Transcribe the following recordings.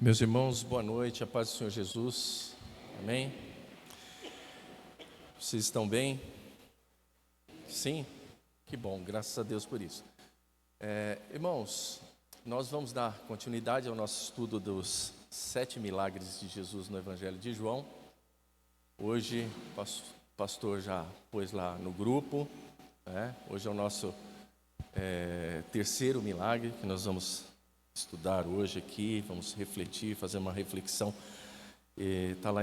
Meus irmãos, boa noite, a paz do Senhor Jesus, amém? Vocês estão bem? Sim? Que bom, graças a Deus por isso. Irmãos, nós vamos dar continuidade ao nosso estudo dos 7 milagres de Jesus no Evangelho de João. Hoje, o pastor já pôs lá no grupo, hoje é o nosso terceiro milagre que nós vamos estudar hoje aqui, vamos refletir, fazer uma reflexão. Está lá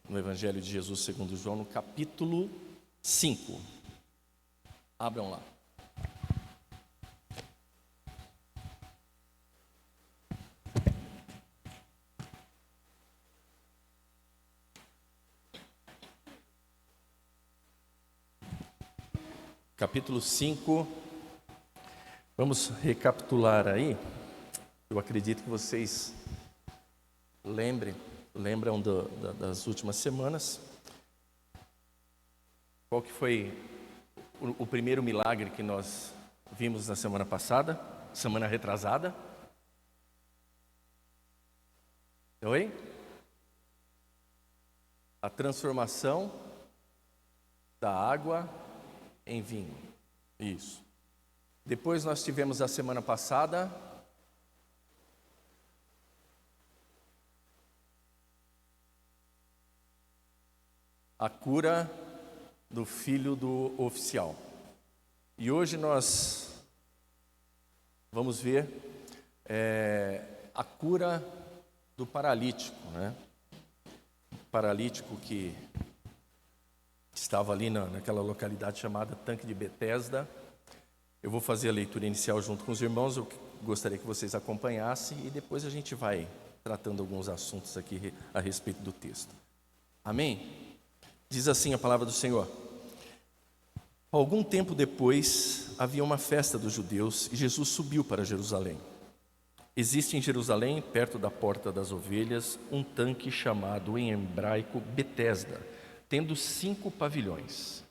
no Evangelho de Jesus segundo João, no capítulo 5. Abram lá. Capítulo 5. Vamos recapitular aí. Eu acredito que vocês lembram das últimas semanas. Qual que foi o primeiro milagre que nós vimos na semana passada? Semana retrasada? Oi? A transformação da água em vinho. Isso. Depois nós tivemos a semana passada a cura do filho do oficial. E hoje nós vamos ver a cura do paralítico, Paralítico que estava ali naquela localidade chamada Tanque de Betesda. Eu vou fazer a leitura inicial junto com os irmãos, eu gostaria que vocês acompanhassem e depois a gente vai tratando alguns assuntos aqui a respeito do texto. Amém? Diz assim a palavra do Senhor. Algum tempo depois, havia uma festa dos judeus e Jesus subiu para Jerusalém. Existe em Jerusalém, perto da Porta das Ovelhas, um tanque chamado em hebraico Betesda, tendo 5 pavilhões.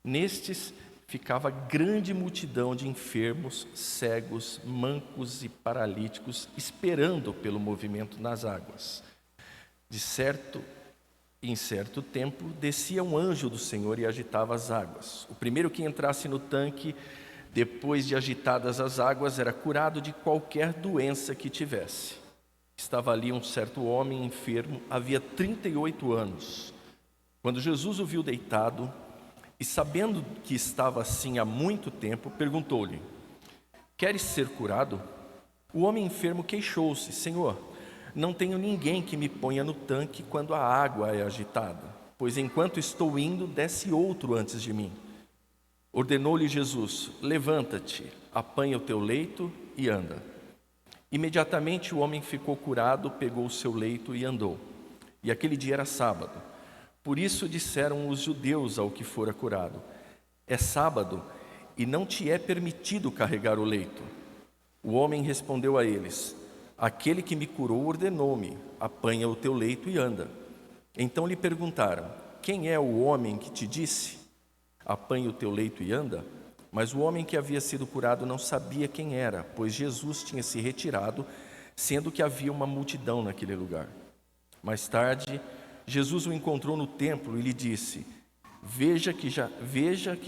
Nestes ficava grande multidão de enfermos, cegos, mancos e paralíticos, esperando pelo movimento nas águas. Em certo tempo, descia um anjo do Senhor e agitava as águas. O primeiro que entrasse no tanque, depois de agitadas as águas, era curado de qualquer doença que tivesse. Estava ali um certo homem enfermo, havia 38 anos. Quando Jesus o viu deitado, e sabendo que estava assim há muito tempo, perguntou-lhe: queres ser curado? O homem enfermo queixou-se: Senhor, não tenho ninguém que me ponha no tanque quando a água é agitada, pois enquanto estou indo, desce outro antes de mim. Ordenou-lhe Jesus: levanta-te, apanha o teu leito e anda. Imediatamente o homem ficou curado, pegou o seu leito e andou. E aquele dia era sábado. Por isso disseram os judeus ao que fora curado: é sábado e não te é permitido carregar o leito. O homem respondeu a eles: aquele que me curou ordenou-me: apanha o teu leito e anda. Então lhe perguntaram: quem é o homem que te disse: apanha o teu leito e anda? Mas o homem que havia sido curado não sabia quem era, pois Jesus tinha se retirado, sendo que havia uma multidão naquele lugar. Mais tarde, Jesus o encontrou no templo e lhe disse: veja que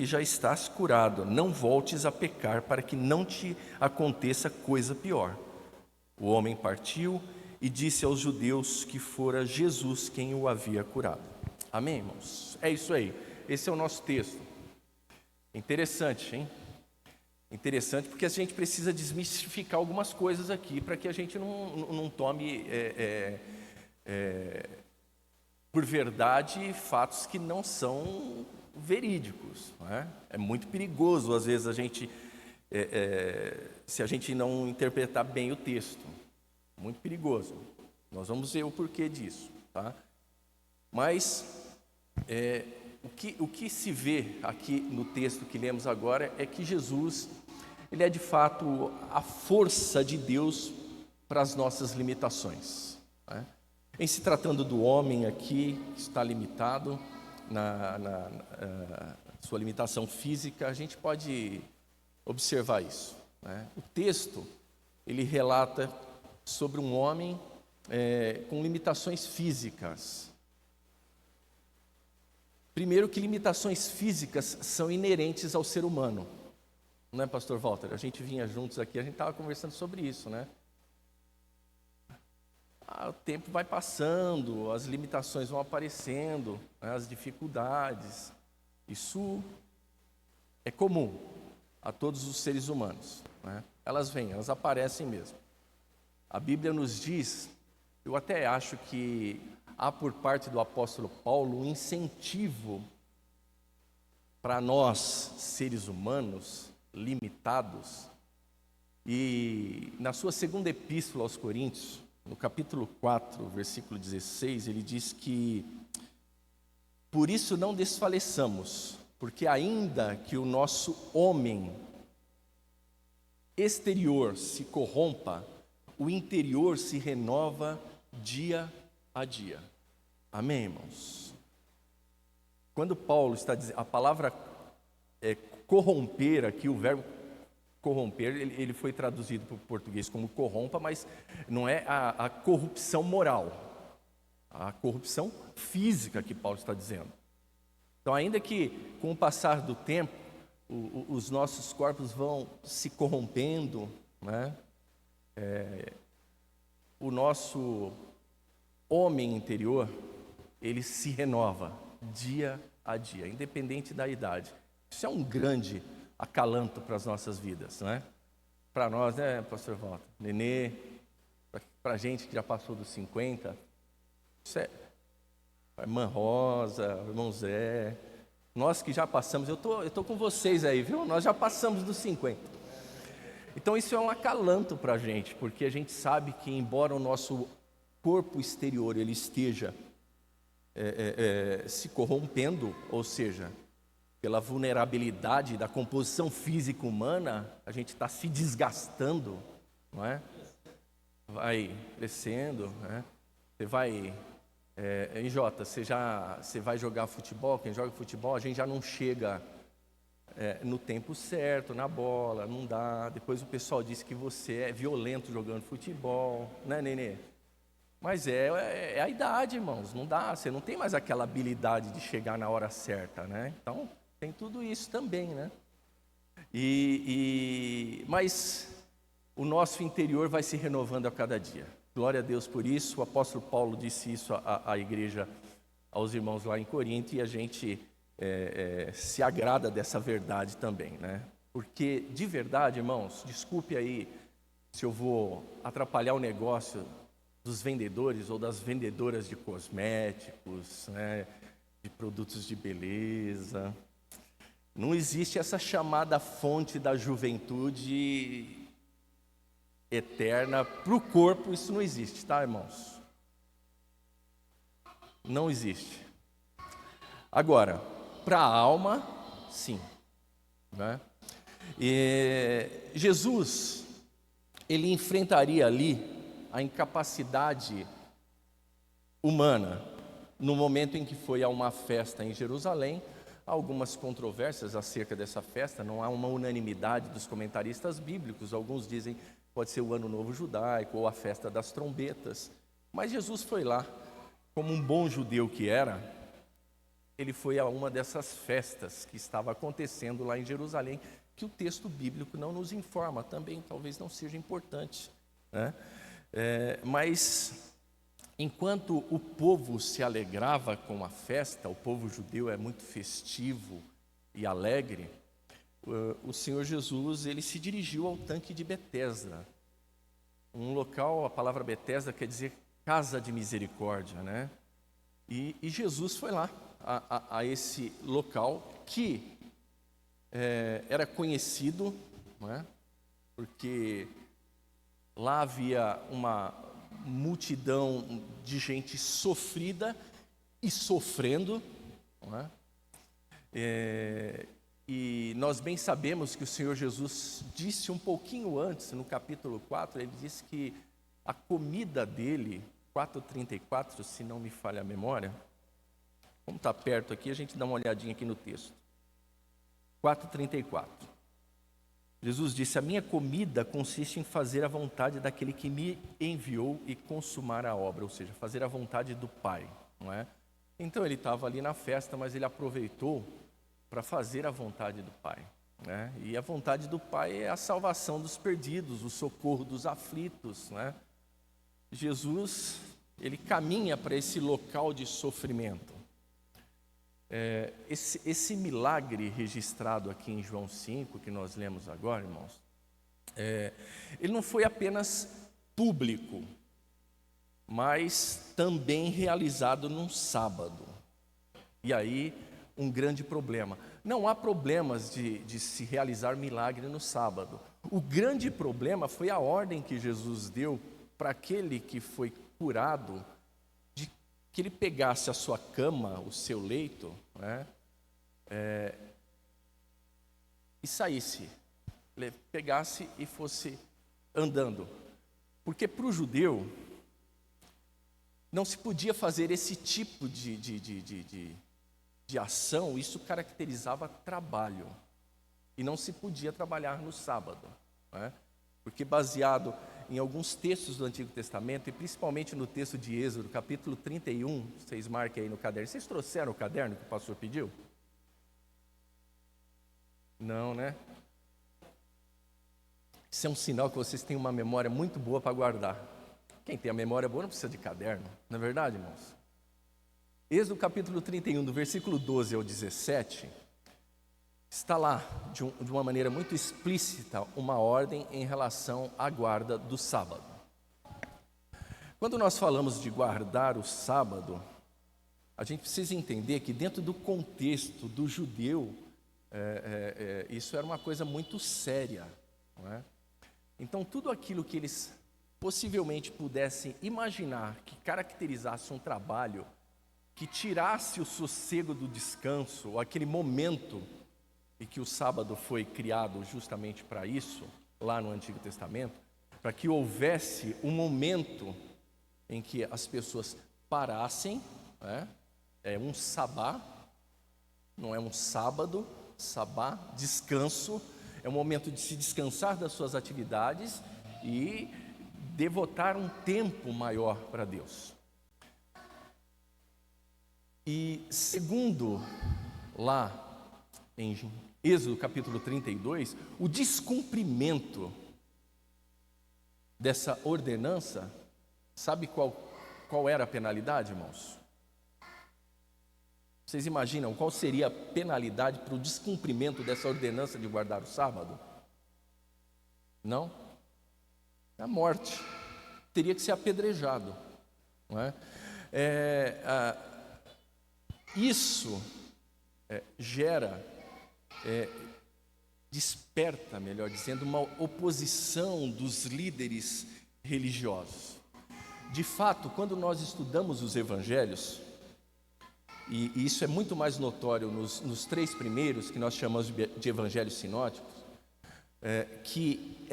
já estás curado, não voltes a pecar para que não te aconteça coisa pior. O homem partiu e disse aos judeus que fora Jesus quem o havia curado. Amém, irmãos? É isso aí. Esse é o nosso texto. Interessante, hein? Interessante porque a gente precisa desmistificar algumas coisas aqui para que a gente não tome por verdade fatos que não são verídicos. É muito perigoso, às vezes, se a gente não interpretar bem o texto. Muito perigoso. Nós vamos ver o porquê disso. Tá? Mas o que se vê aqui no texto que lemos agora é que Jesus, ele é de fato a força de Deus para as nossas limitações. Em se tratando do homem aqui, que está limitado na sua limitação física, a gente pode observar isso. O texto, ele relata sobre um homem com limitações físicas. Primeiro que limitações físicas são inerentes ao ser humano. Não é, pastor Walter? A gente vinha juntos aqui, a gente estava conversando sobre isso, né? O tempo vai passando, as limitações vão aparecendo, né, as dificuldades. Isso é comum a todos os seres humanos, né? Elas vêm, elas aparecem mesmo. A Bíblia nos diz, eu até acho que há por parte do apóstolo Paulo um incentivo para nós, seres humanos limitados, e na sua segunda epístola aos Coríntios, no capítulo 4, versículo 16, ele diz que por isso não desfaleçamos, porque ainda que o nosso homem exterior se corrompa, o interior se renova dia a dia. Amém, irmãos? Quando Paulo está dizendo, a palavra corromper aqui, o verbo corromper, ele foi traduzido para o português como corrompa, mas não é a corrupção moral, a corrupção física que Paulo está dizendo. Então, ainda que com o passar do tempo, os nossos corpos vão se corrompendo, né? O nosso homem interior, ele se renova dia a dia, independente da idade. Isso é um grande acalanto para as nossas vidas, né? Para nós, né, pastor Walter? Nenê, para a gente que já passou dos 50, isso é a irmã Rosa, o irmão Zé, nós que já passamos, eu tô com vocês aí, viu? Nós já passamos dos 50. Então isso é um acalanto para a gente, porque a gente sabe que embora o nosso corpo exterior ele esteja se corrompendo, ou seja, pela vulnerabilidade da composição física humana, a gente está se desgastando, não é? Vai crescendo, né? Você vai, Jota, você vai jogar futebol, quem joga futebol, a gente já não chega no tempo certo, na bola, não dá. Depois o pessoal diz que você é violento jogando futebol, né, Nenê? Mas é a idade, irmãos, não dá, você não tem mais aquela habilidade de chegar na hora certa, né? Então, tem tudo isso também, né? Mas o nosso interior vai se renovando a cada dia. Glória a Deus por isso. O apóstolo Paulo disse isso à igreja, aos irmãos lá em Corinto, e a gente se agrada dessa verdade também, né? Porque, de verdade, irmãos, desculpe aí se eu vou atrapalhar o negócio dos vendedores ou das vendedoras de cosméticos, né, de produtos de beleza. Não existe essa chamada fonte da juventude eterna para o corpo, isso não existe, tá, irmãos? Não existe. Agora, para a alma, sim, né? E Jesus, ele enfrentaria ali a incapacidade humana no momento em que foi a uma festa em Jerusalém. Há algumas controvérsias acerca dessa festa, não há uma unanimidade dos comentaristas bíblicos. Alguns dizem que pode ser o Ano Novo Judaico ou a festa das trombetas. Mas Jesus foi lá, como um bom judeu que era, ele foi a uma dessas festas que estava acontecendo lá em Jerusalém, que o texto bíblico não nos informa, também talvez não seja importante, né? Mas enquanto o povo se alegrava com a festa, o povo judeu é muito festivo e alegre, o Senhor Jesus, ele se dirigiu ao tanque de Betesda, um local, a palavra Betesda quer dizer casa de misericórdia, né? E Jesus foi lá, a esse local que era conhecido, não é? Porque lá havia uma multidão de gente sofrida e sofrendo, não é? E nós bem sabemos que o Senhor Jesus disse um pouquinho antes, no capítulo 4, ele disse que a comida dele, 4:34, se não me falha a memória, como está perto aqui, a gente dá uma olhadinha aqui no texto. 4:34. Jesus disse: a minha comida consiste em fazer a vontade daquele que me enviou e consumar a obra, ou seja, fazer a vontade do Pai, não é? Então ele estava ali na festa, mas ele aproveitou para fazer a vontade do Pai, né? E a vontade do Pai é a salvação dos perdidos, o socorro dos aflitos, né? Jesus, ele caminha para esse local de sofrimento. Esse milagre registrado aqui em João 5, que nós lemos agora, irmãos, ele não foi apenas público, mas também realizado num sábado. E aí, um grande problema. Não há problemas de se realizar milagre no sábado. O grande problema foi a ordem que Jesus deu para aquele que foi curado, de que ele pegasse a sua cama, o seu leito, né, e saísse, pegasse e fosse andando. Porque para o judeu não se podia fazer esse tipo de ação, isso caracterizava trabalho. E não se podia trabalhar no sábado, né? Porque baseado em alguns textos do Antigo Testamento, e principalmente no texto de Êxodo, capítulo 31, vocês marquem aí no caderno. Vocês trouxeram o caderno que o pastor pediu? Não, né? Isso é um sinal que vocês têm uma memória muito boa para guardar. Quem tem a memória boa não precisa de caderno, não é verdade, irmãos? Êxodo capítulo 31, do versículo 12 ao 17, está lá, de uma maneira muito explícita, uma ordem em relação à guarda do sábado. Quando nós falamos de guardar o sábado, a gente precisa entender que dentro do contexto do judeu, isso era uma coisa muito séria, não é? Então, tudo aquilo que eles possivelmente pudessem imaginar que caracterizasse um trabalho, que tirasse o sossego do descanso, ou aquele momento, e que o sábado foi criado justamente para isso, lá no Antigo Testamento, para que houvesse um momento em que as pessoas parassem, né? É um sabá, não é um sábado, sabá, descanso, é um momento de se descansar das suas atividades e devotar um tempo maior para Deus. E segundo lá em Êxodo capítulo 32, o descumprimento dessa ordenança, sabe qual era a penalidade, irmãos? Vocês imaginam qual seria a penalidade para o descumprimento dessa ordenança de guardar o sábado? Não? A morte. Teria que ser apedrejado, não é? Isso desperta, melhor dizendo, uma oposição dos líderes religiosos. De fato, quando nós estudamos os evangelhos, e isso é muito mais notório nos três primeiros, que nós chamamos de evangelhos sinóticos, que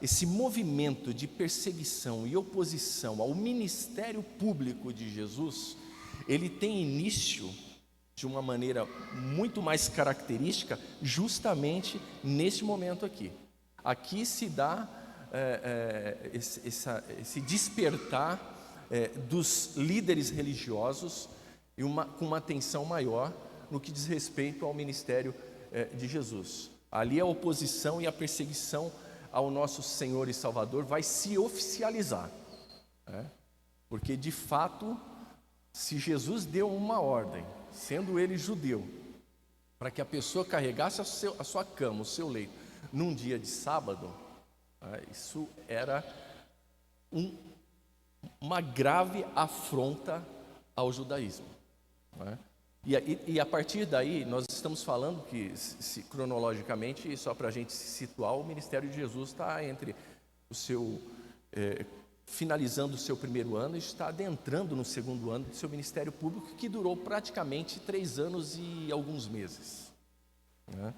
esse movimento de perseguição e oposição ao ministério público de Jesus, ele tem início de uma maneira muito mais característica, justamente neste momento aqui. Aqui se dá esse despertar dos líderes religiosos e com uma atenção maior no que diz respeito ao ministério de Jesus. Ali a oposição e a perseguição ao nosso Senhor e Salvador vai se oficializar, né? Porque de fato, se Jesus deu uma ordem, sendo ele judeu, para que a pessoa carregasse a sua cama, o seu leito, num dia de sábado, isso era uma grave afronta ao judaísmo, né? E a partir daí, nós estamos falando que, cronologicamente, só para a gente se situar, o ministério de Jesus está entre o seu, finalizando o seu primeiro ano, e está adentrando no segundo ano do seu ministério público, que durou praticamente 3 anos e alguns meses, né?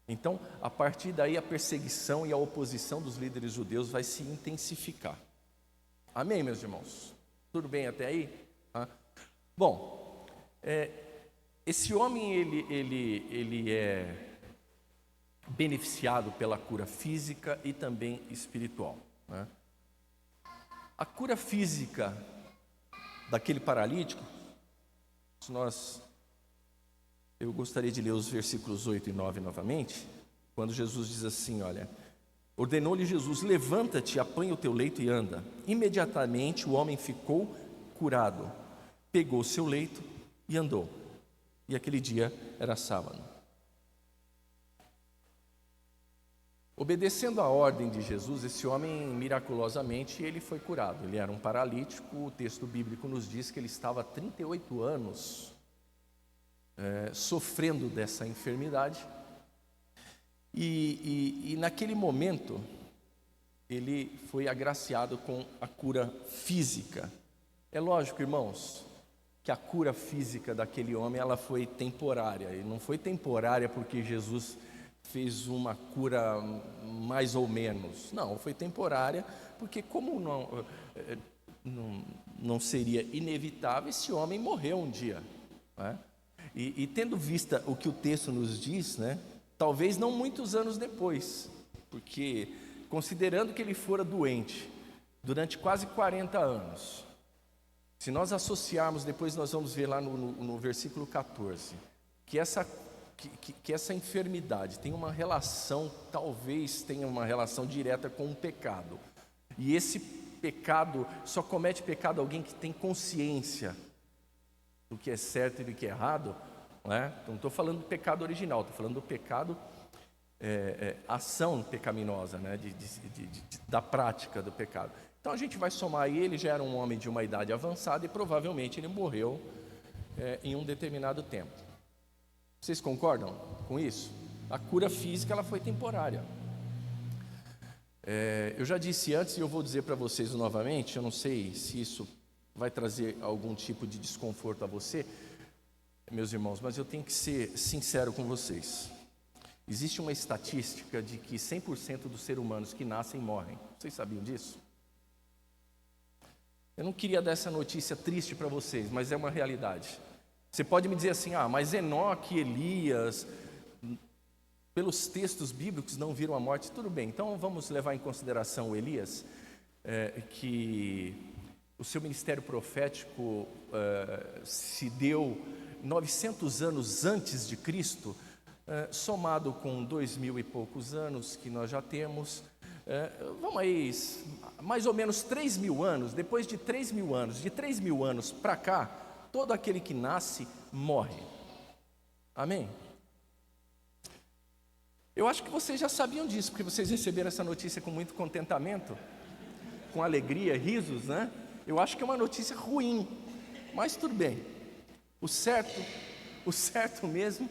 Então, a partir daí, a perseguição e a oposição dos líderes judeus vai se intensificar. Amém, meus irmãos? Tudo bem até aí? Bom, esse homem, ele beneficiado pela cura física e também espiritual, né? A cura física daquele paralítico, eu gostaria de ler os versículos 8 e 9 novamente, quando Jesus diz assim, olha: ordenou-lhe Jesus: levanta-te, apanha o teu leito e anda. Imediatamente o homem ficou curado, pegou o seu leito e andou. E aquele dia era sábado. Obedecendo a ordem de Jesus, esse homem miraculosamente ele foi curado. Ele era um paralítico. O texto bíblico nos diz que ele estava há 38 anos sofrendo dessa enfermidade. E naquele momento ele foi agraciado com a cura física. É lógico, irmãos, que a cura física daquele homem ela foi temporária. E não foi temporária porque Jesus fez uma cura mais ou menos. Não, foi temporária porque, como não seria inevitável, esse homem morreu um dia, né? E tendo vista o que o texto nos diz, né, talvez não muitos anos depois, porque considerando que ele fora doente durante quase 40 anos, se nós associarmos, depois nós vamos ver lá no versículo 14, que essa enfermidade tem uma relação, talvez tenha uma relação direta com o pecado. E esse pecado, só comete pecado alguém que tem consciência do que é certo e do que é errado, não é? Não estou falando do pecado original, estou falando do pecado, ação pecaminosa, né? Da prática do pecado. Então a gente vai somar aí, ele já era um homem de uma idade avançada e provavelmente ele morreu em um determinado tempo. Vocês concordam com isso? A cura física ela foi temporária. Eu já disse antes e eu vou dizer para vocês novamente, eu não sei se isso vai trazer algum tipo de desconforto a você, meus irmãos, mas eu tenho que ser sincero com vocês. Existe uma estatística de que 100% dos seres humanos que nascem morrem. Vocês sabiam disso? Eu não queria dar essa notícia triste para vocês, mas é uma realidade. Você pode me dizer assim, mas Enoque, Elias, pelos textos bíblicos não viram a morte. Tudo bem, então vamos levar em consideração Elias, que o seu ministério profético se deu 900 anos antes de Cristo, somado com 2000 e poucos anos que nós já temos, vamos aí, mais ou menos 3.000 anos, depois de 3.000 anos, de 3.000 anos para cá, todo aquele que nasce morre. Amém? Eu acho que vocês já sabiam disso, porque vocês receberam essa notícia com muito contentamento, com alegria, risos, né? Eu acho que é uma notícia ruim, mas tudo bem. O certo mesmo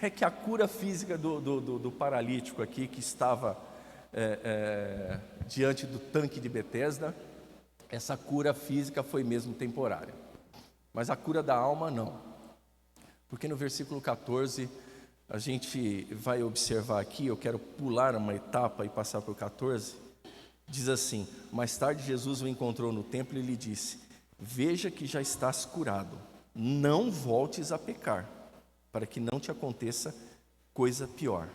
é que a cura física do paralítico aqui, que estava diante do tanque de Betesda, essa cura física foi mesmo temporária. Mas a cura da alma não. Porque no versículo 14, a gente vai observar aqui, eu quero pular uma etapa e passar para o 14, diz assim: mais tarde Jesus o encontrou no templo e lhe disse: veja que já estás curado, não voltes a pecar, para que não te aconteça coisa pior.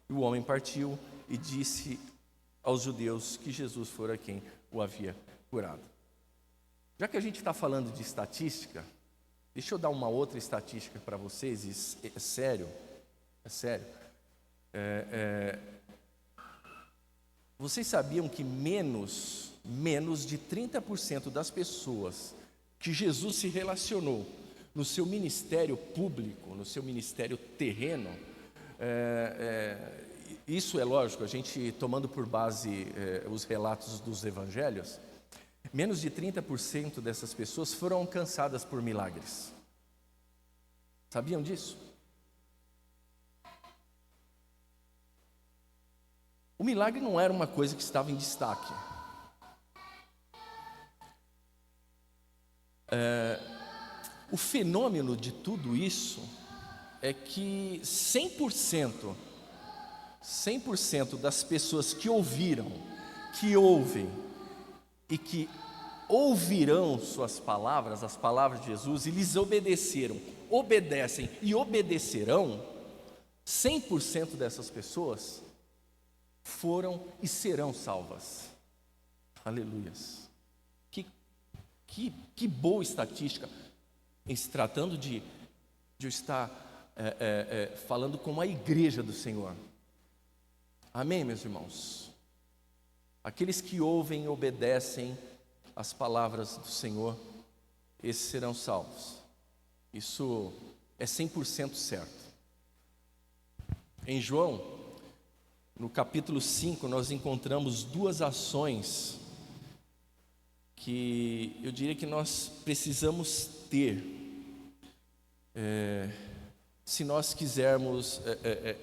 E o homem partiu e disse aos judeus que Jesus fora quem o havia curado. Já que a gente está falando de estatística, deixa eu dar uma outra estatística para vocês, é sério. Vocês sabiam que menos de 30% das pessoas que Jesus se relacionou no seu ministério público, no seu ministério terreno, isso é lógico, a gente tomando por base os relatos dos evangelhos, menos de 30% dessas pessoas foram alcançadas por milagres. Sabiam disso? O milagre não era uma coisa que estava em destaque. O fenômeno de tudo isso é que 100% das pessoas que ouviram, que ouvem e que ouvirão suas palavras, as palavras de Jesus, e lhes obedeceram, obedecem e obedecerão, 100% dessas pessoas foram e serão salvas. Aleluias. Que boa estatística, em se tratando de eu estar falando como a igreja do Senhor. Amém, meus irmãos? Aqueles que ouvem e obedecem as palavras do Senhor, esses serão salvos. Isso é 100% certo. Em João, no capítulo 5, nós encontramos duas ações que eu diria que nós precisamos ter, se nós quisermos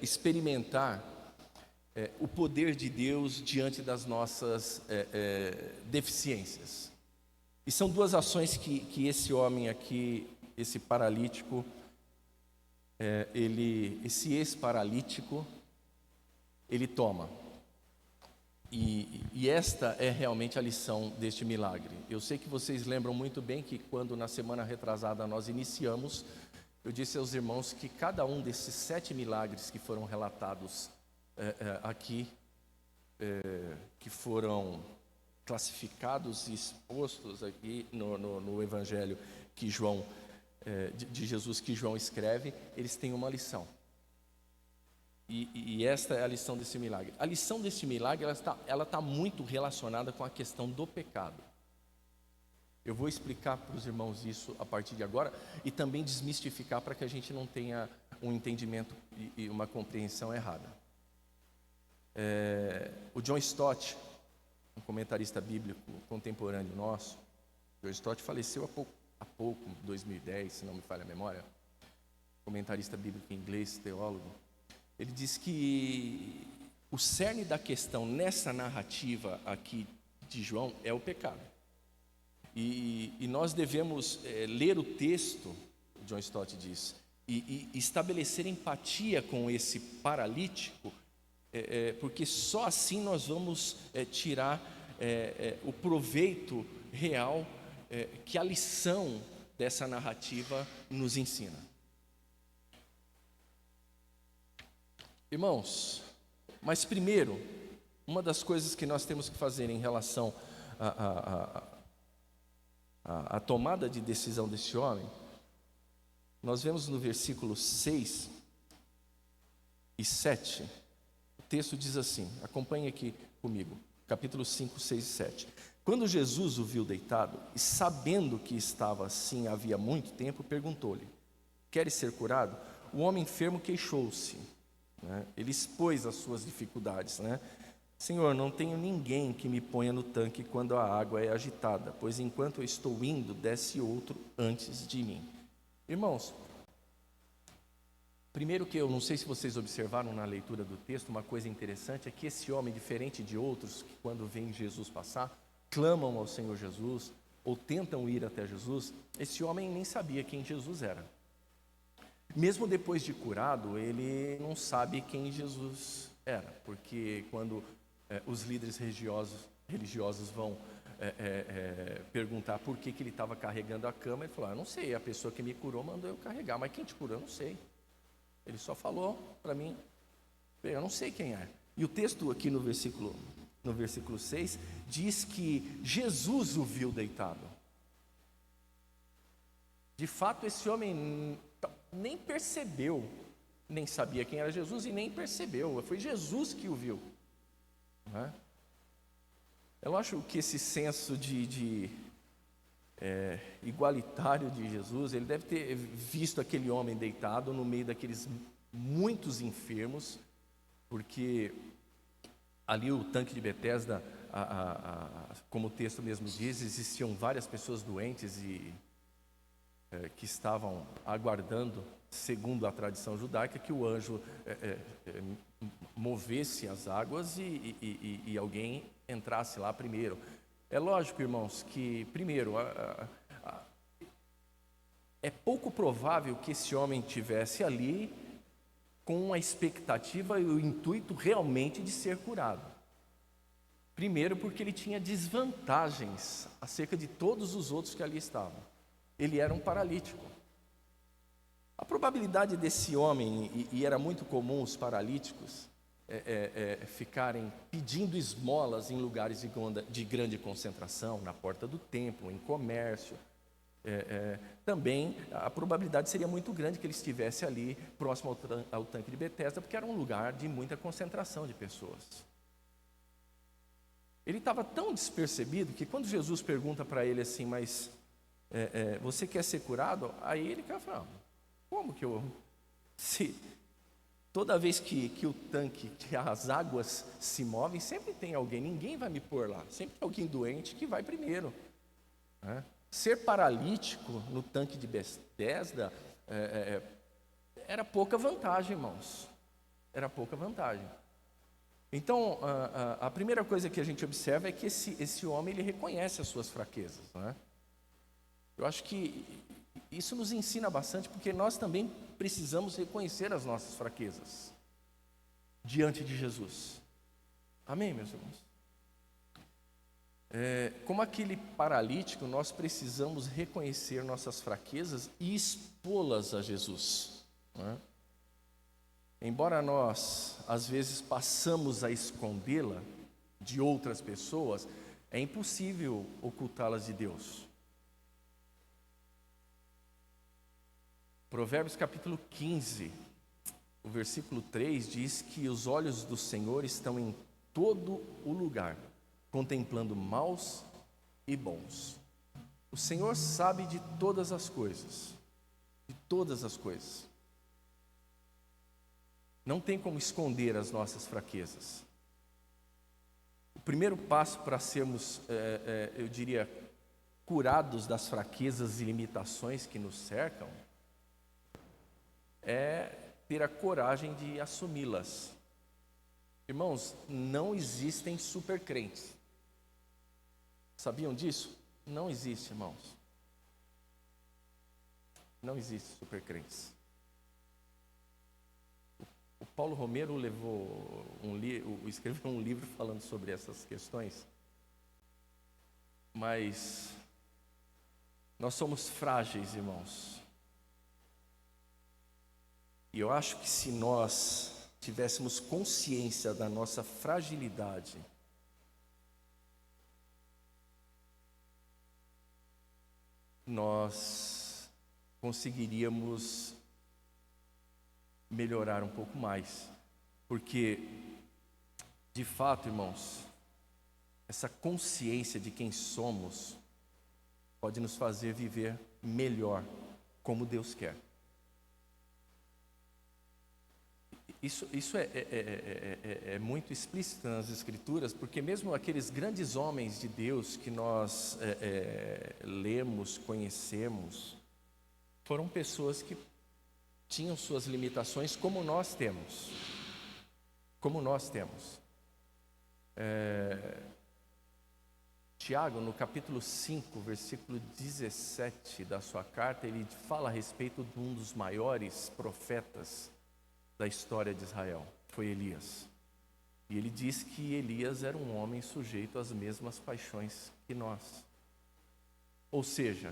experimentar o poder de Deus diante das nossas deficiências. E são duas ações que esse homem aqui, esse paralítico, esse ex-paralítico, ele toma. E esta é realmente a lição deste milagre. Eu sei que vocês lembram muito bem que quando na semana retrasada nós iniciamos, eu disse aos irmãos que cada um desses 7 milagres que foram relatados aqui, que foram classificados e expostos aqui no Evangelho que João, de Jesus que João escreve, eles têm uma lição. E esta é a lição desse milagre. A lição desse milagre, ela está muito relacionada com a questão do pecado. Eu vou explicar para os irmãos isso a partir de agora e também desmistificar para que a gente não tenha um entendimento e uma compreensão errada. O John Stott, um comentarista bíblico contemporâneo nosso, John Stott faleceu há pouco, 2010, se não me falha a memória, comentarista bíblico inglês, teólogo. Ele diz que o cerne da questão nessa narrativa aqui de João é o pecado. E nós devemos ler o texto, John Stott diz, e estabelecer empatia com esse paralítico, porque só assim nós vamos tirar o proveito real que a lição dessa narrativa nos ensina. Irmãos, mas primeiro, uma das coisas que nós temos que fazer em relação à tomada de decisão desse homem, nós vemos no versículo 6 e 7, o texto diz assim, acompanhe aqui comigo, capítulo 5, 6 e 7. Quando Jesus o viu deitado, e sabendo que estava assim havia muito tempo, perguntou-lhe, queres ser curado? O homem enfermo queixou-se. Ele expôs as suas dificuldades, Senhor, não tenho ninguém que me ponha no tanque quando a água é agitada, pois enquanto eu estou indo, desce outro antes de mim. Irmãos, primeiro que eu não sei se vocês observaram na leitura do texto, uma coisa interessante é que esse homem, diferente de outros que quando vem Jesus passar, clamam ao Senhor Jesus, ou tentam ir até Jesus, esse homem nem sabia quem Jesus era. Mesmo depois de curado, ele não sabe quem Jesus era, porque quando os líderes religiosos vão perguntar por que ele estava carregando a cama, ele falou, eu não sei, a pessoa que me curou mandou eu carregar, mas quem te curou? Eu não sei. Ele só falou para mim, eu não sei quem é. E o texto aqui no versículo 6, diz que Jesus o viu deitado. De fato, esse homem nem percebeu, nem sabia quem era Jesus e nem percebeu, foi Jesus que o viu. Eu acho que esse senso de igualitário de Jesus, ele deve ter visto aquele homem deitado no meio daqueles muitos enfermos, porque ali o tanque de Betesda, como o texto mesmo diz, existiam várias pessoas doentes e que estavam aguardando, segundo a tradição judaica, que o anjo movesse as águas e alguém entrasse lá primeiro. É lógico, irmãos, que primeiro é pouco provável que esse homem tivesse ali com a expectativa e o intuito realmente de ser curado. Primeiro porque ele tinha desvantagens acerca de todos os outros que ali estavam. Ele era um paralítico. A probabilidade desse homem, e era muito comum os paralíticos, ficarem pedindo esmolas em lugares de grande concentração, na porta do templo, em comércio, também a probabilidade seria muito grande que ele estivesse ali próximo ao tanque de Betesda, porque era um lugar de muita concentração de pessoas. Ele estava tão despercebido que quando Jesus pergunta para ele assim, mas você quer ser curado? Aí ele fala, como que eu... Se toda vez que o tanque, que as águas se movem, sempre tem alguém, ninguém vai me pôr lá, sempre tem alguém doente que vai primeiro, né? Ser paralítico no tanque de Betesda era pouca vantagem, irmãos. Era pouca vantagem. Então, a primeira coisa que a gente observa é que esse homem ele reconhece as suas fraquezas, né? Eu acho que isso nos ensina bastante, porque nós também precisamos reconhecer as nossas fraquezas diante de Jesus. Amém, meus irmãos? Como aquele paralítico, nós precisamos reconhecer nossas fraquezas e expô-las a Jesus, né? Embora nós, às vezes, passamos a escondê-la de outras pessoas, é impossível ocultá-las de Deus. Provérbios capítulo 15, o versículo 3 diz que os olhos do Senhor estão em todo o lugar, contemplando maus e bons. O Senhor sabe de todas as coisas, de todas as coisas. Não tem como esconder as nossas fraquezas. O primeiro passo para sermos, eu diria, curados das fraquezas e limitações que nos cercam, é ter a coragem de assumi-las. Irmãos, não existem supercrentes. Sabiam disso? Não existe, irmãos. Não existe supercrentes. O Paulo Romero escreveu um livro falando sobre essas questões, mas nós somos frágeis, irmãos. E eu acho que se nós tivéssemos consciência da nossa fragilidade, nós conseguiríamos melhorar um pouco mais. Porque, de fato, irmãos, essa consciência de quem somos pode nos fazer viver melhor, como Deus quer. Isso é muito explícito nas Escrituras, porque mesmo aqueles grandes homens de Deus que nós lemos, conhecemos, foram pessoas que tinham suas limitações, como nós temos. Como nós temos. Tiago, no capítulo 5, versículo 17 da sua carta, ele fala a respeito de um dos maiores profetas da história de Israel, foi Elias. E ele diz que Elias era um homem sujeito às mesmas paixões que nós. Ou seja,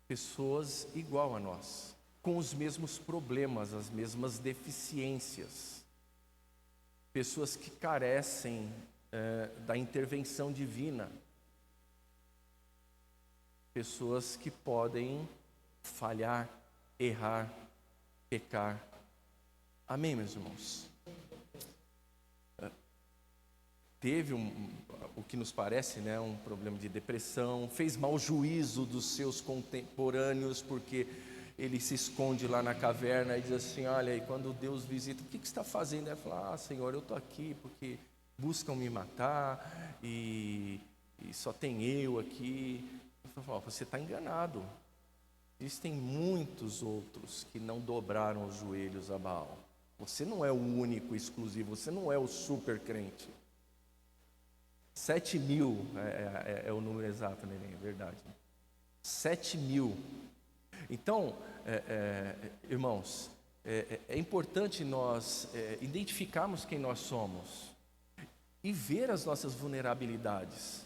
pessoas igual a nós, com os mesmos problemas, as mesmas deficiências. Pessoas que carecem da intervenção divina. Pessoas que podem falhar, errar, pecar. Amém, meus irmãos? Teve o que nos parece, né, um problema de depressão, fez mau juízo dos seus contemporâneos, porque ele se esconde lá na caverna e diz assim, olha, e quando Deus visita, o que você está fazendo? Ele fala, Senhor, eu estou aqui porque buscam me matar e só tem eu aqui. Ele fala, você está enganado. Existem muitos outros que não dobraram os joelhos a Baal. Você não é o único exclusivo, você não é o super crente. 7.000 é o número exato, né? É verdade. 7.000. Então, irmãos, é importante nós identificarmos quem nós somos e ver as nossas vulnerabilidades.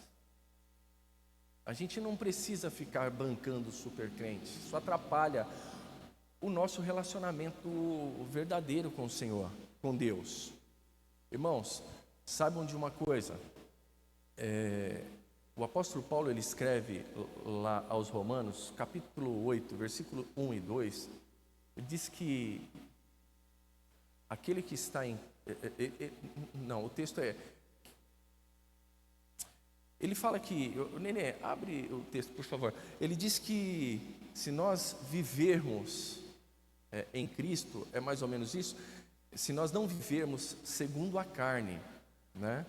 A gente não precisa ficar bancando super crente, isso atrapalha. o nosso relacionamento verdadeiro com o Senhor, com Deus. Irmãos, saibam de uma coisa, o apóstolo Paulo, ele escreve lá aos Romanos, capítulo 8, versículo 1 e 2, ele diz que aquele que está em... não, o texto é... Ele fala que... Nenê, abre o texto, por favor. Ele diz que se nós vivermos em Cristo, é mais ou menos isso, se nós não vivermos segundo a carne, né?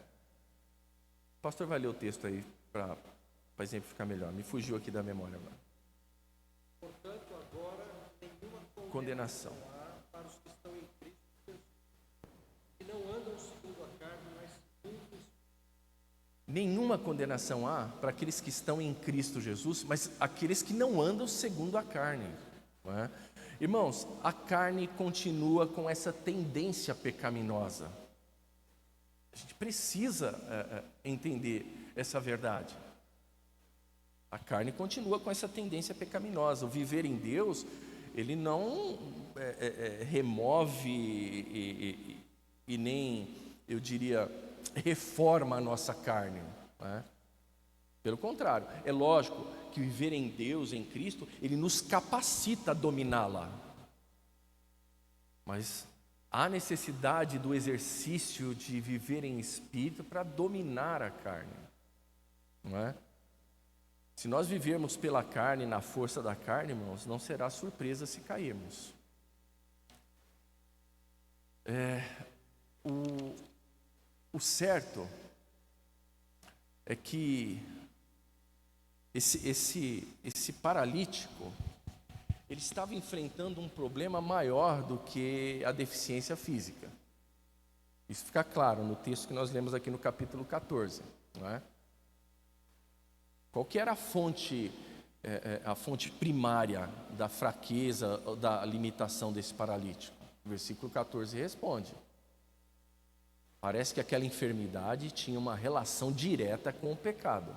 O pastor vai ler o texto aí, para exemplificar melhor. Me fugiu aqui da memória agora. Portanto, agora nenhuma Condenação há para os que estão em Cristo, que não andam segundo a carne, mas segundo o Espírito. Nenhuma condenação há para aqueles que estão em Cristo Jesus, mas aqueles que não andam segundo a carne, não é? Irmãos, a carne continua com essa tendência pecaminosa. A gente precisa entender essa verdade. A carne continua com essa tendência pecaminosa. O viver em Deus, ele não remove e nem, eu diria, reforma a nossa carne, né? Pelo contrário, é lógico que viver em Deus, em Cristo, ele nos capacita a dominá-la. Mas há necessidade do exercício de viver em espírito para dominar a carne, não é? Se nós vivermos pela carne, na força da carne, irmãos, não será surpresa se cairmos. O certo é que esse paralítico, ele estava enfrentando um problema maior do que a deficiência física. Isso fica claro no texto que nós lemos aqui no capítulo 14, não é? Qual que era a fonte primária da fraqueza, da limitação desse paralítico? O versículo 14 responde. Parece que aquela enfermidade tinha uma relação direta com o pecado.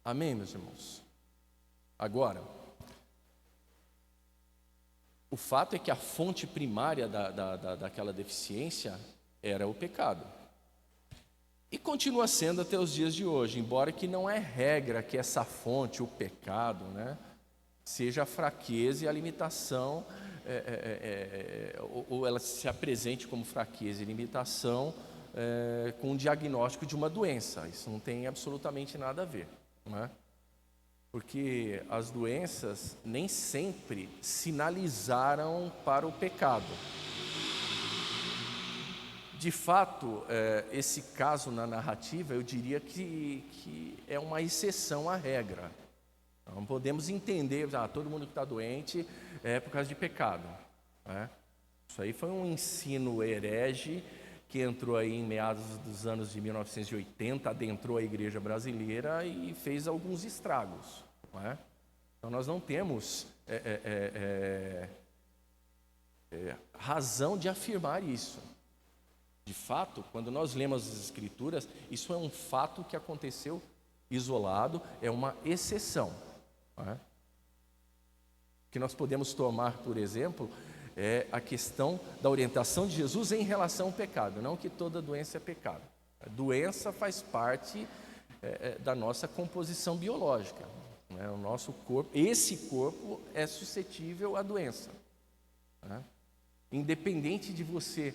Amém, meus irmãos? Agora, o fato é que a fonte primária daquela deficiência era o pecado. E continua sendo até os dias de hoje, embora que não é regra que essa fonte, o pecado, né, seja a fraqueza e a limitação, ou ela se apresente como fraqueza e limitação com o diagnóstico de uma doença. Isso não tem absolutamente nada a ver, não é? Porque as doenças nem sempre sinalizaram para o pecado. De fato, esse caso na narrativa, eu diria que é uma exceção à regra. Não podemos entender, todo mundo que está doente é por causa de pecado, né? Isso aí foi um ensino herege que entrou aí em meados dos anos de 1980, adentrou a igreja brasileira e fez alguns estragos, não é? Então nós não temos razão de afirmar isso. De fato, quando nós lemos as Escrituras, isso é um fato que aconteceu isolado, é uma exceção, não é? O que nós podemos tomar, por exemplo, é a questão da orientação de Jesus em relação ao pecado. Não que toda doença é pecado. A doença faz parte da nossa composição biológica, né? O nosso corpo, esse corpo é suscetível à doença, né? Independente de você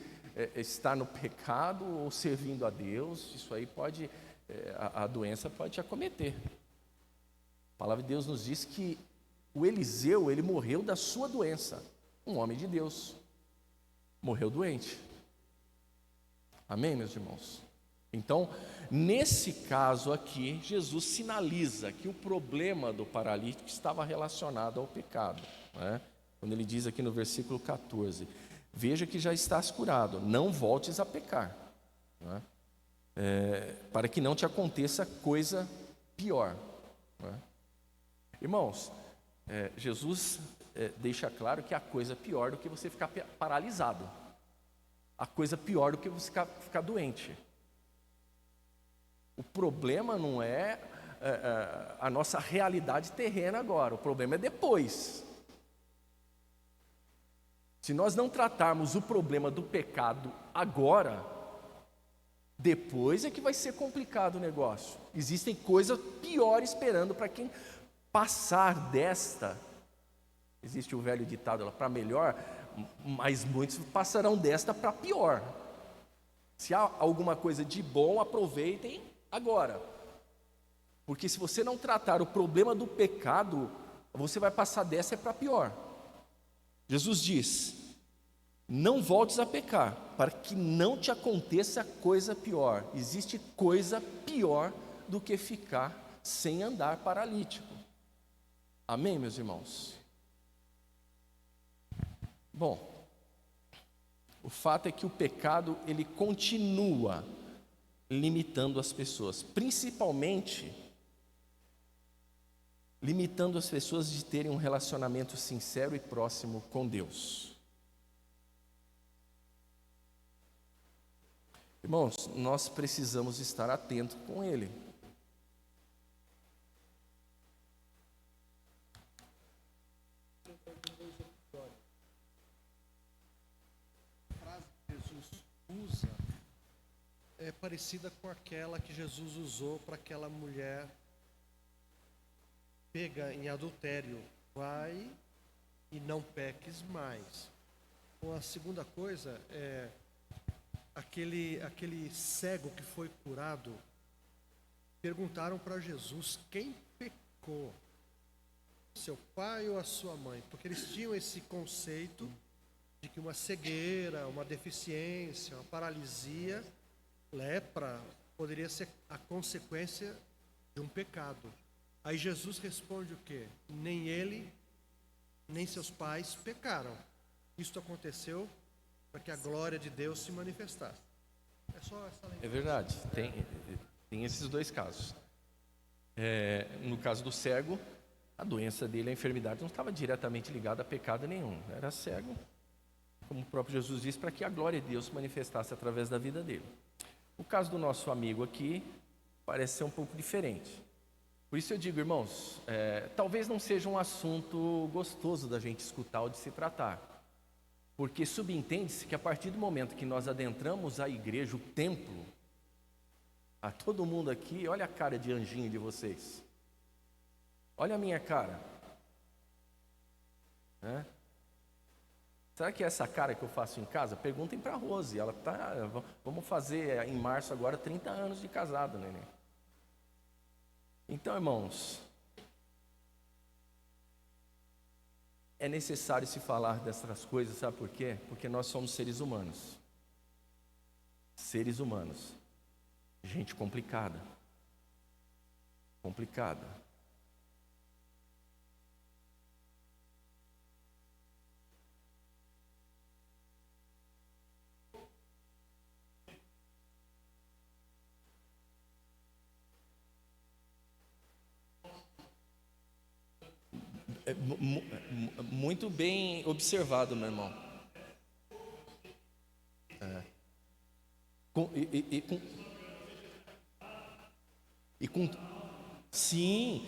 estar no pecado ou servindo a Deus, isso aí pode, a doença pode te acometer. A palavra de Deus nos diz que o Eliseu, ele morreu da sua doença. Um homem de Deus morreu doente. Amém, meus irmãos? Então, nesse caso aqui, Jesus sinaliza que o problema do paralítico estava relacionado ao pecado, né? Quando ele diz aqui no versículo 14: veja que já estás curado, não voltes a pecar, né? Para que não te aconteça coisa pior, né? Irmãos, Jesus deixa claro que há coisa pior do que você ficar paralisado, há coisa pior do que você ficar doente. O problema não é a nossa realidade terrena agora, o problema é depois. Se nós não tratarmos o problema do pecado agora, depois é que vai ser complicado o negócio. Existem coisas piores esperando para quem passar desta. Existe o velho ditado para melhor, mas muitos passarão desta para pior. Se há alguma coisa de bom, aproveitem agora. Porque se você não tratar o problema do pecado, você vai passar dessa para pior. Jesus diz: não voltes a pecar, para que não te aconteça coisa pior. Existe coisa pior do que ficar sem andar paralítico. Amém, meus irmãos? Bom, o fato é que o pecado, ele continua limitando as pessoas, principalmente limitando as pessoas de terem um relacionamento sincero e próximo com Deus. Irmãos, nós precisamos estar atentos com Ele. A frase que Jesus usa é parecida com aquela que Jesus usou para aquela mulher pega em adultério: vai e não peques mais. Então, a segunda coisa é aquele cego que foi curado. Perguntaram para Jesus quem pecou, seu pai ou a sua mãe, porque eles tinham esse conceito de que uma cegueira, uma deficiência, uma paralisia, lepra, poderia ser a consequência de um pecado. Aí Jesus responde o quê? Nem ele, nem seus pais pecaram. Isto aconteceu para que a glória de Deus se manifestasse. É só essa lembrança. É verdade, tem esses dois casos. No caso do cego, a doença dele, a enfermidade, não estava diretamente ligada a pecado nenhum. Era cego, como o próprio Jesus disse, para que a glória de Deus se manifestasse através da vida dele. O caso do nosso amigo aqui parece ser um pouco diferente. Por isso eu digo, irmãos, talvez não seja um assunto gostoso da gente escutar ou de se tratar. Porque subentende-se que a partir do momento que nós adentramos a igreja, o templo, a todo mundo aqui, olha a cara de anjinho de vocês. Olha a minha cara. Será que é essa cara que eu faço em casa? Perguntem para a Rose. Ela vamos fazer em março agora 30 anos de casado, neném. Então, irmãos, é necessário se falar dessas coisas, sabe por quê? Porque nós somos seres humanos. Seres humanos. Gente complicada. Complicada. Muito bem observado, meu irmão. Sim,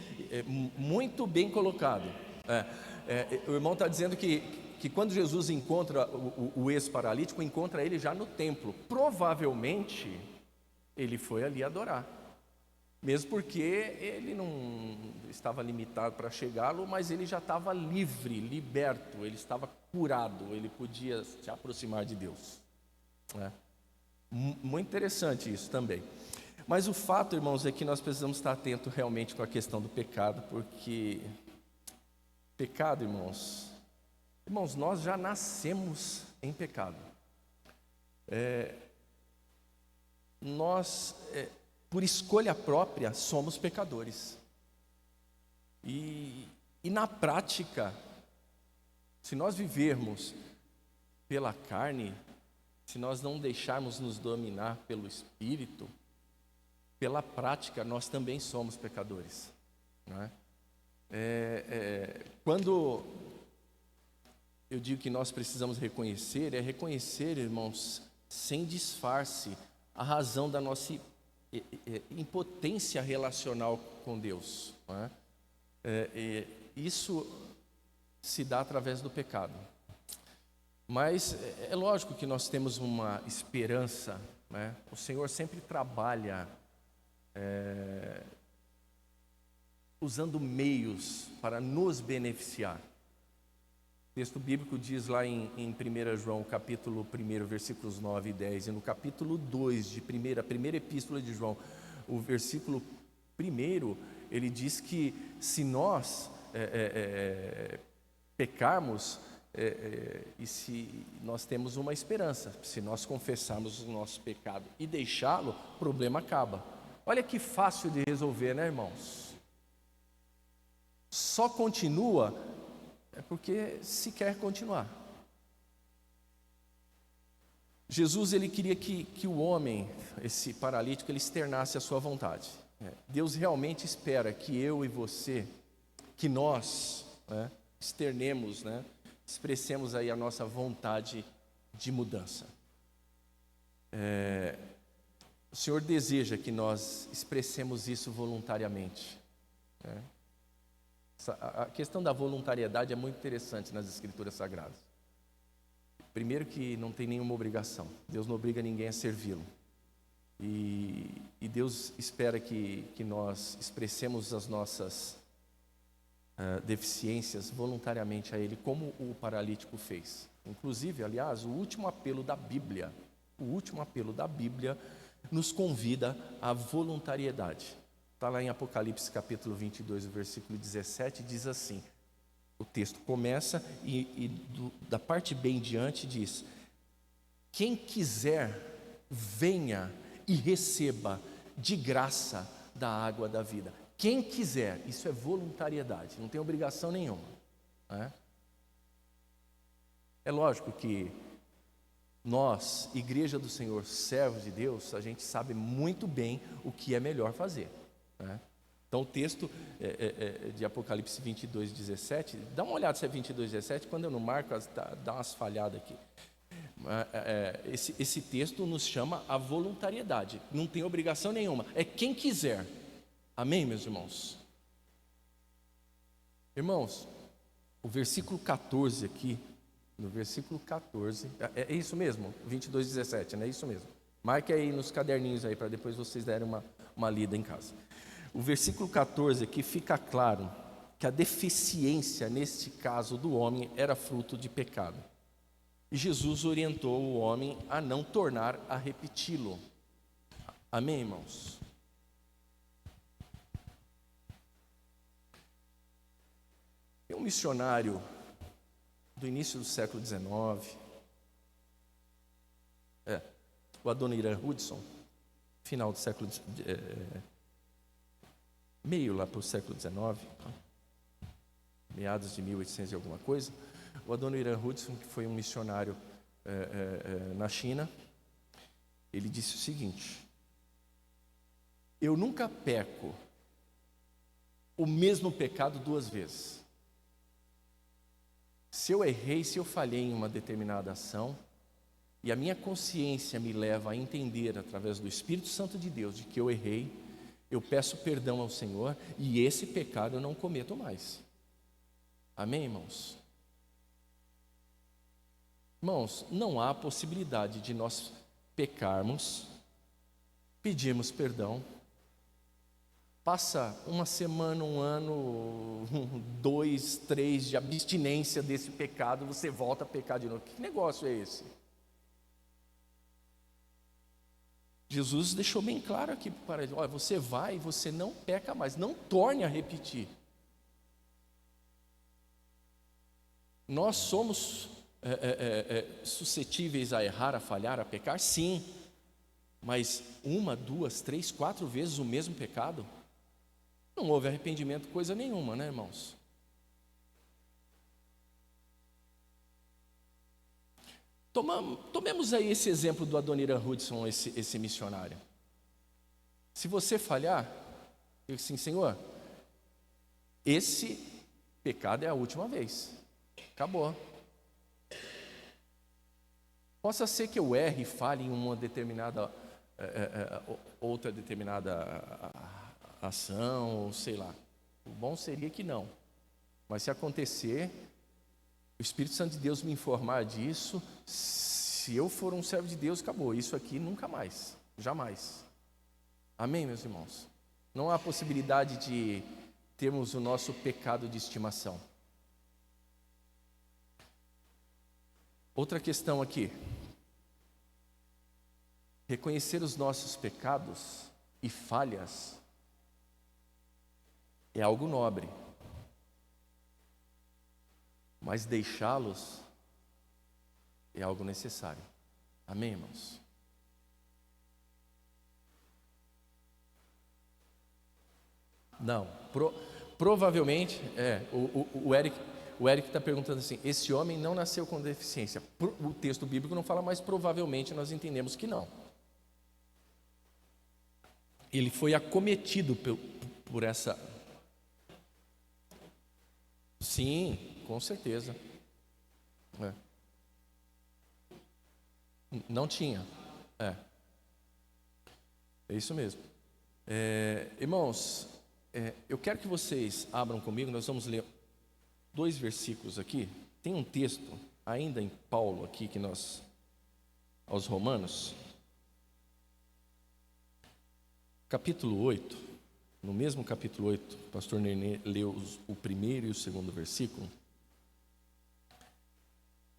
muito bem colocado. O irmão está dizendo que quando Jesus encontra o ex-paralítico, encontra ele já no templo. Provavelmente ele foi ali adorar. Mesmo porque ele não estava limitado para chegá-lo, mas ele já estava livre, liberto, ele estava curado, ele podia se aproximar de Deus. Muito interessante isso também. Mas o fato, irmãos, é que nós precisamos estar atentos realmente com a questão do pecado, porque pecado, irmãos, nós já nascemos em pecado. Por escolha própria, somos pecadores. E na prática, se nós vivermos pela carne, se nós não deixarmos nos dominar pelo Espírito, pela prática, nós também somos pecadores. Não é? Quando eu digo que nós precisamos reconhecer, reconhecer, irmãos, sem disfarce, a razão da nossa impotência relacional com Deus. Não é? Isso se dá através do pecado. Mas é lógico que nós temos uma esperança, né? O Senhor sempre trabalha usando meios para nos beneficiar. O texto bíblico diz lá em 1 João, capítulo 1, versículos 9 e 10, e no capítulo 2 de a primeira epístola de João, o versículo 1, ele diz que se nós pecarmos, e se nós temos uma esperança, se nós confessarmos o nosso pecado e deixá-lo, o problema acaba. Olha que fácil de resolver, né, irmãos? Só continua porque se quer continuar. Jesus, ele queria que o homem, esse paralítico, ele externasse a sua vontade. Deus realmente espera que eu e você, que nós, externemos, expressemos aí a nossa vontade de mudança. O Senhor deseja que nós expressemos isso voluntariamente. A questão da voluntariedade é muito interessante nas Escrituras Sagradas. Primeiro que não tem nenhuma obrigação. Deus não obriga ninguém a servi-lo. E Deus espera que nós expressemos as nossas deficiências voluntariamente a Ele, como o paralítico fez. Inclusive, aliás, o último apelo da Bíblia nos convida à voluntariedade. Está lá em Apocalipse capítulo 22, o versículo 17, diz assim, o texto começa da parte bem diante diz: quem quiser, venha e receba de graça da água da vida. Quem quiser, isso é voluntariedade, não tem obrigação nenhuma. É lógico que nós, Igreja do Senhor, servos de Deus, a gente sabe muito bem o que é melhor fazer. Então o texto de Apocalipse 22, 17, dá uma olhada se é 22, 17, quando eu não marco, dá umas falhadas aqui. Esse texto nos chama a voluntariedade, não tem obrigação nenhuma, é quem quiser. Amém, meus irmãos? Irmãos, o versículo 14 aqui, no versículo 14, é isso mesmo, 22, 17, não é isso mesmo? Marque aí nos caderninhos aí, para depois vocês derem uma lida em casa. O versículo 14 aqui fica claro que a deficiência, neste caso do homem, era fruto de pecado. E Jesus orientou o homem a não tornar a repeti-lo. Amém, irmãos? Tem um missionário do início do século XIX, o Adoniran Hudson, final do século meio lá para o século XIX, meados de 1800 e alguma coisa. O Adoniran Hudson, que foi um missionário na China, ele disse o seguinte: eu nunca peco o mesmo pecado duas vezes. Se eu errei, se eu falhei em uma determinada ação, e a minha consciência me leva a entender, através do Espírito Santo de Deus, de que eu errei, eu peço perdão ao Senhor, e esse pecado eu não cometo mais. Amém, irmãos? Irmãos, não há possibilidade de nós pecarmos, pedirmos perdão, passa uma semana, um ano, 2, 3 de abstinência desse pecado, você volta a pecar de novo. Que negócio é esse? Jesus deixou bem claro aqui para ele: olha, você vai e você não peca mais, não torne a repetir. Nós somos suscetíveis a errar, a falhar, a pecar? Sim, mas 1, 2, 3, 4 vezes o mesmo pecado? Não houve arrependimento, coisa nenhuma, né, irmãos? Tomemos aí esse exemplo do Adoniran Hudson, esse missionário. Se você falhar, eu digo assim: Senhor, esse pecado é a última vez, acabou. Possa ser que eu erre e falhe em uma determinada, outra determinada ação, ou sei lá. O bom seria que não. Mas se acontecer, O Espírito Santo de Deus me informar disso, se eu for um servo de Deus, acabou. Isso aqui nunca mais, jamais. Amém, meus irmãos? Não há possibilidade de termos o nosso pecado de estimação. Outra questão aqui. Reconhecer os nossos pecados e falhas é algo nobre, mas deixá-los é algo necessário. Amém, irmãos? Não, provavelmente, o Eric está perguntando assim, esse homem não nasceu com deficiência. O texto bíblico não fala, mas provavelmente nós entendemos que não. Ele foi acometido por essa... Sim, com certeza. Não tinha. É isso mesmo. Irmãos, eu quero que vocês abram comigo, nós vamos ler 2 versículos aqui. Tem um texto ainda em Paulo aqui que nós, aos Romanos, capítulo 8, no mesmo capítulo 8, o pastor Nenê leu o primeiro e o segundo versículo.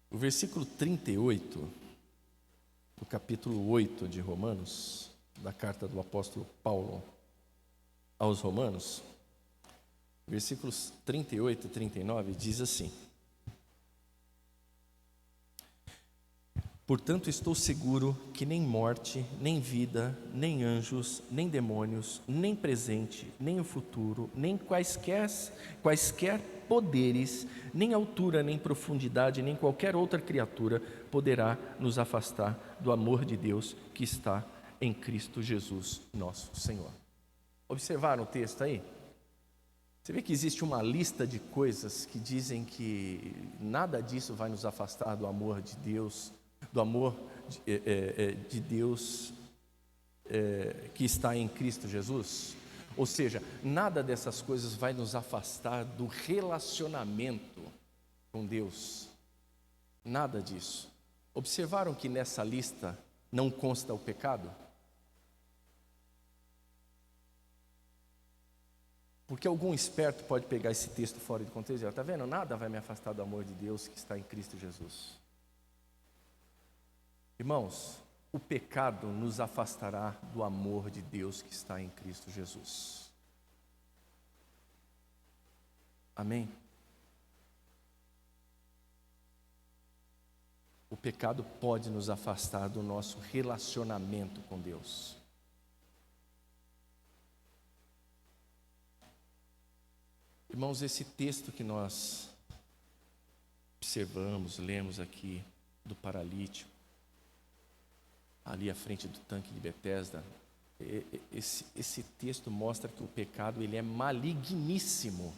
O versículo 38, do capítulo 8 de Romanos, da carta do apóstolo Paulo aos Romanos, versículos 38 e 39, diz assim: portanto, estou seguro que nem morte, nem vida, nem anjos, nem demônios, nem presente, nem o futuro, nem quaisquer poderes, nem altura, nem profundidade, nem qualquer outra criatura poderá nos afastar do amor de Deus que está em Cristo Jesus, nosso Senhor. Observaram o texto aí? Você vê que existe uma lista de coisas que dizem que nada disso vai nos afastar do amor de Deus, do amor de Deus que está em Cristo Jesus. Ou seja, nada dessas coisas vai nos afastar do relacionamento com Deus. Nada disso. Observaram que nessa lista não consta o pecado? Porque algum esperto pode pegar esse texto fora de contexto e dizer, está vendo? Nada vai me afastar do amor de Deus que está em Cristo Jesus. Irmãos, o pecado nos afastará do amor de Deus que está em Cristo Jesus. Amém? O pecado pode nos afastar do nosso relacionamento com Deus. Irmãos, esse texto que nós observamos, lemos aqui, do paralítico, ali à frente do tanque de Betesda, esse texto mostra que o pecado ele é maligníssimo.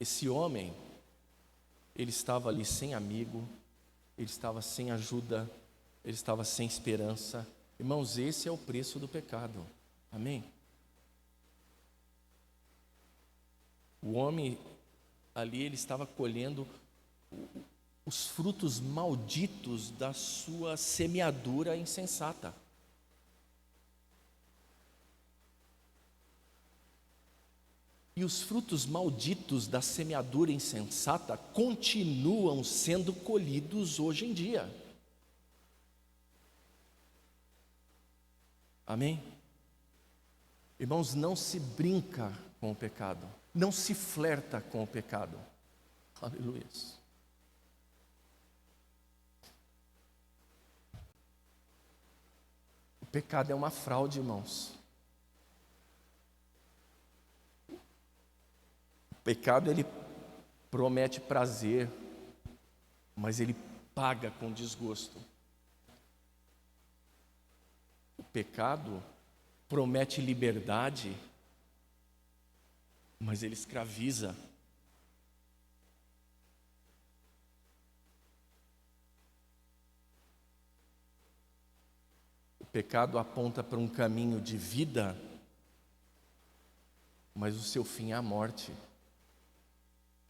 Esse homem, ele estava ali sem amigo, ele estava sem ajuda, ele estava sem esperança. Irmãos, esse é o preço do pecado. Amém? O homem ali, ele estava colhendo os frutos malditos da sua semeadura insensata. E os frutos malditos da semeadura insensata continuam sendo colhidos hoje em dia. Amém? Irmãos, não se brinca com o pecado. Não se flerta com o pecado. Aleluia. O pecado é uma fraude, irmãos. O pecado, ele promete prazer, mas ele paga com desgosto. O pecado promete liberdade, mas ele escraviza. O pecado aponta para um caminho de vida, mas o seu fim é a morte.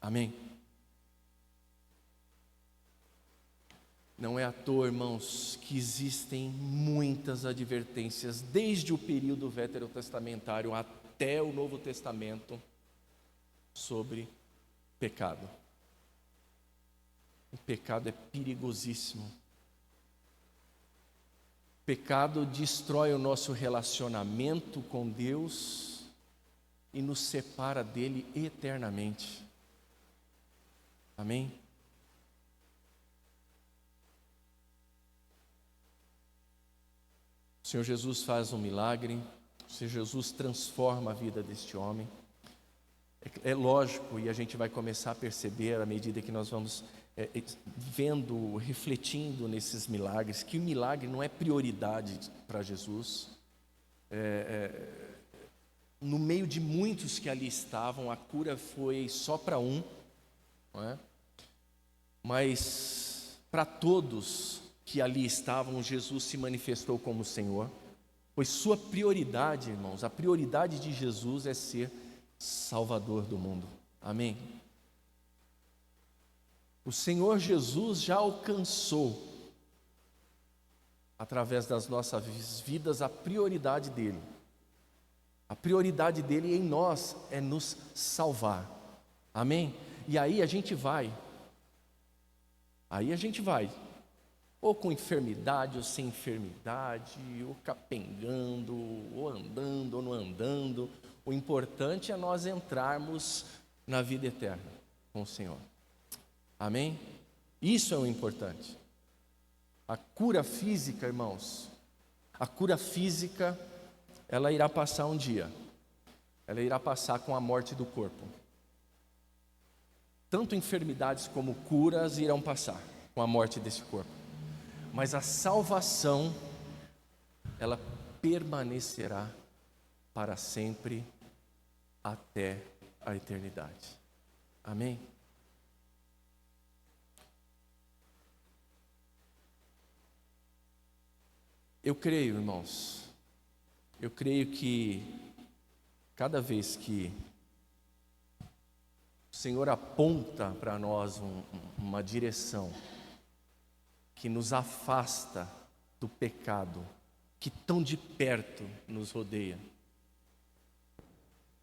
Amém? Não é à toa, irmãos, que existem muitas advertências, desde o período veterotestamentário até o Novo Testamento, sobre pecado. O pecado é perigosíssimo. O pecado destrói o nosso relacionamento com Deus e nos separa dele eternamente. Amém? O Senhor Jesus faz um milagre, o Senhor Jesus transforma a vida deste homem. É lógico, e a gente vai começar a perceber à medida que nós vamos vendo, refletindo nesses milagres, que o milagre não é prioridade para Jesus. No meio de muitos que ali estavam, a cura foi só para um, não é? Mas para todos que ali estavam, Jesus se manifestou como Senhor, pois sua prioridade, irmãos, a prioridade de Jesus é ser Salvador do mundo. Amém? O Senhor Jesus já alcançou, através das nossas vidas, a prioridade dele. A prioridade dele em nós é nos salvar. Amém? E aí a gente vai, ou com enfermidade, ou sem enfermidade, ou capengando, ou andando, ou não andando. O importante é nós entrarmos na vida eterna com o Senhor. Amém? Isso é o importante. A cura física, irmãos, a cura física, ela irá passar um dia. Ela irá passar com a morte do corpo. Tanto enfermidades como curas irão passar com a morte desse corpo. Mas a salvação, ela permanecerá para sempre, até a eternidade. Amém? Eu creio, irmãos, que cada vez que o Senhor aponta para nós uma direção que nos afasta do pecado que tão de perto nos rodeia,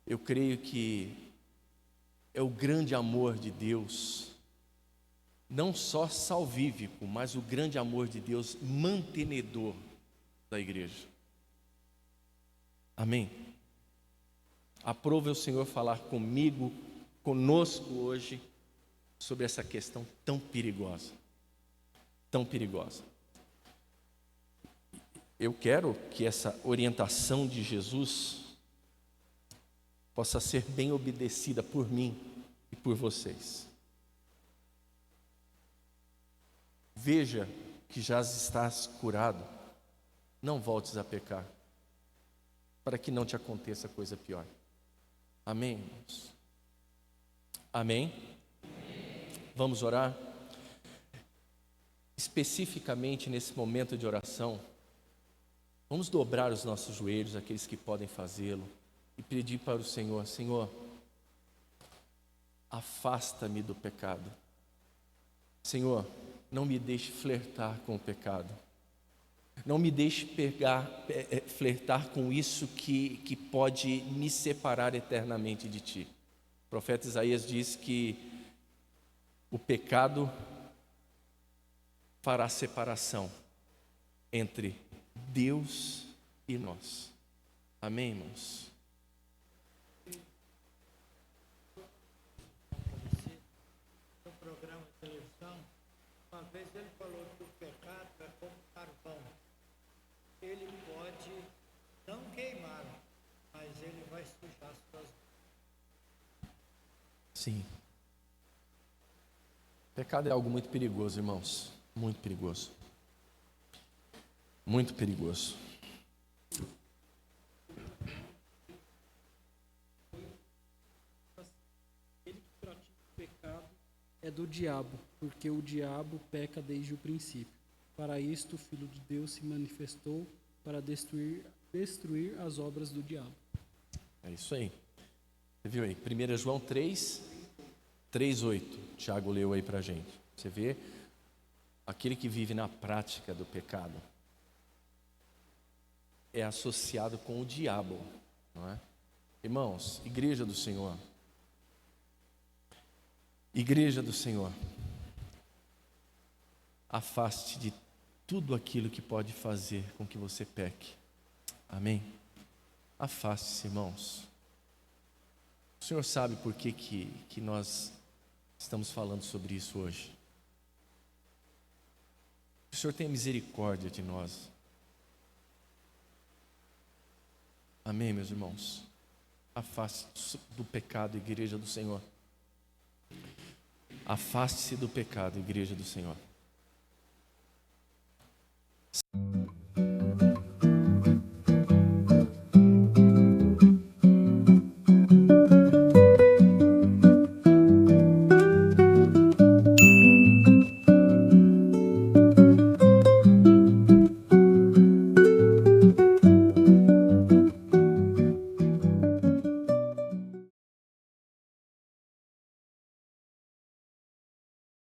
eu creio que é o grande amor de Deus, não só salvífico, mas o grande amor de Deus mantenedor da igreja. Amém? Aprove o Senhor falar conosco hoje, sobre essa questão tão perigosa. Tão perigosa. Eu quero que essa orientação de Jesus possa ser bem obedecida por mim e por vocês. Veja que já estás curado, não voltes a pecar, para que não te aconteça coisa pior. Amém, irmãos? Amém? Vamos orar? Especificamente nesse momento de oração, vamos dobrar os nossos joelhos, aqueles que podem fazê-lo, e pedir para o Senhor: Senhor, afasta-me do pecado. Senhor, não me deixe flertar com o pecado. Não me deixe flertar com isso que pode me separar eternamente de Ti. O profeta Isaías diz que o pecado fará separação entre Deus e nós. Amém, irmãos? No programa de televisão, uma vez ele falou que o pecado é como carvão. Ele pode não queimar, mas ele vai sujar suas mãos. Sim. Pecado é algo muito perigoso, irmãos. Muito perigoso. Muito perigoso. Ele que pratica o pecado é do diabo, porque o diabo peca desde o princípio. Para isto, o Filho de Deus se manifestou para destruir as obras do diabo. É isso aí. Você viu aí? 1 João 3, 3:8, Tiago leu aí para a gente. Você vê, aquele que vive na prática do pecado é associado com o diabo, não é? Irmãos, igreja do Senhor, afaste de tudo aquilo que pode fazer com que você peque. Amém? Afaste-se, irmãos. O Senhor sabe por que nós estamos falando sobre isso hoje. O Senhor tem misericórdia de nós. Amém, meus irmãos? Afaste-se do pecado, igreja do Senhor. Afaste-se do pecado, igreja do Senhor.